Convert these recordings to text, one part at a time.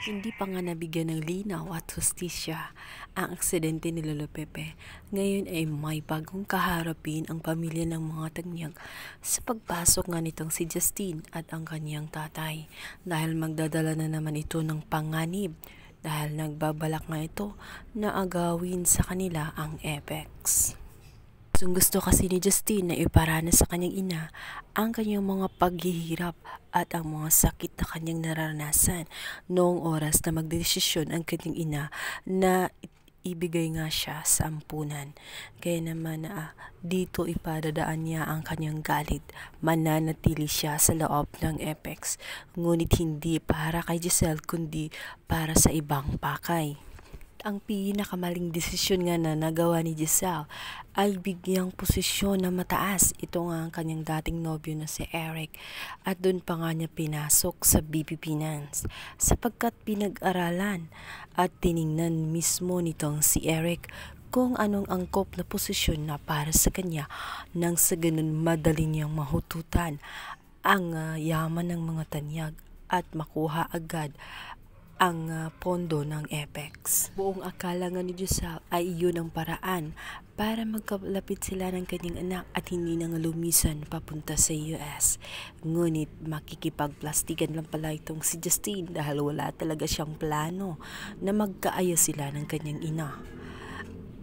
Hindi pa nga nabigyan ng linaw at hustisya ang aksidente ni Lolo Pepe. Ngayon ay may bagong kaharapin ang pamilya ng mga Tanyag sa pagpasok nga nitong si Justine at ang kanyang tatay. Dahil magdadala na naman ito ng panganib dahil nagbabalak nga ito na agawin sa kanila ang Apex. Gusto kasi ni Justine na iparana sa kanyang ina ang kanyang mga paghihirap at ang mga sakit na kanyang nararanasan noong oras na magdesisyon ang kanyang ina na ibigay nga siya sa ampunan. Kaya naman dito ipadadaan niya ang kanyang galit. Mananatili siya sa loob ng Apex, ngunit hindi para kay Giselle kundi para sa ibang pakay. Ang pinakamaling desisyon nga na nagawa ni Giselle ay bigyang posisyon na mataas. Ito nga ang kanyang dating nobyo na si Eric at doon pa nga niya pinasok sa BP Finance sapagkat pinag-aralan at tiningnan mismo nitong si Eric kung anong angkop na posisyon na para sa kanya nang sa ganun madali niyang mahututan ang yaman ng mga Tanyag at makuha agad ang pondo ng Apex. Buong akala nga ni Giselle ay iyon ang paraan para magkalapit sila ng kanyang anak at hindi na nga lumisan papunta sa US. Ngunit makikipagplastikan lang pala itong si Justine dahil wala talaga siyang plano na magkaayos sila ng kanyang ina.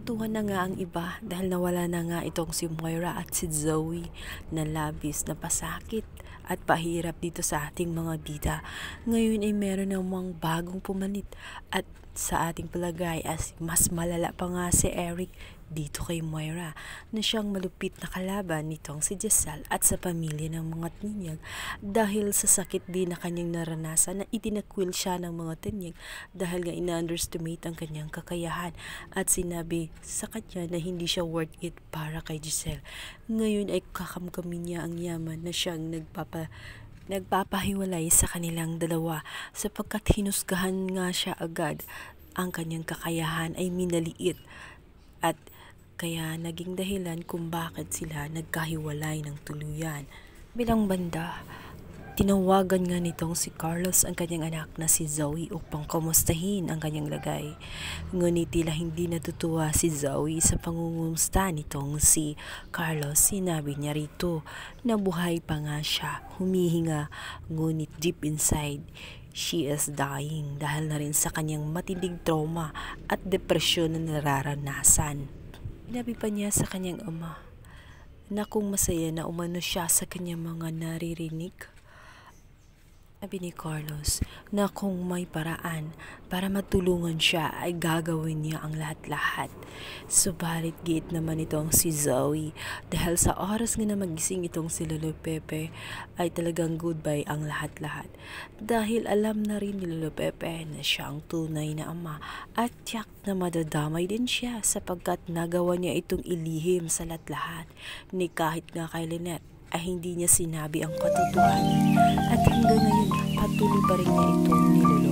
Tuwa na nga ang iba dahil nawala na nga itong si Moira at si Zoe na labis na pasakit at pahirap dito sa ating mga bida. Ngayon ay meron namang bagong pumalit at sa ating palagay as mas malala pa nga si Eric dito kay Moira na siyang malupit na kalaban nitong si Giselle at sa pamilya ng mga Tanyag dahil sa sakit din na kanyang naranasan na itinakwil siya ng mga Tanyag dahil nga ina-underestimate ang kanyang kakayahan at sinabi sa kanya na hindi siya worth it para kay Giselle. Ngayon ay kakamkamin niya ang yaman na siyang nagpapahiwalay sa kanilang dalawa sapagkat hinusgahan nga siya agad. Ang kanyang kakayahan ay minaliit at kaya naging dahilan kung bakit sila nagkahiwalay ng tuluyan. Bilang banda, tinawagan nga nitong si Carlos ang kanyang anak na si Zoe upang kumustahin ang kanyang lagay. Ngunit tila hindi natutuwa si Zoe sa pangungumusta nitong si Carlos. Sinabi niya rito na buhay pa nga siya, humihinga, ngunit deep inside, she is dying dahil na rin sa kanyang matinding trauma at depresyon na nararanasan. Sinabi pa niya sa kanyang ama na kung masaya na umano siya sa kanyang mga naririnig. Sabi ni Carlos na kung may paraan para matulungan siya ay gagawin niya ang lahat-lahat. Subalit giit naman itong si Zoe dahil sa oras nga na magising itong si Lolo Pepe ay talagang goodbye ang lahat-lahat. Dahil alam na rin ni Lolo Pepe na siya ang tunay na ama at tiyak na madadamay din siya sapagkat nagawa niya itong ilihim sa lahat-lahat ni kahit nga kay Lynette ay hindi niya sinabi ang katotohanan at hanggang ngayon patuloy pa rin niya itong niloloko.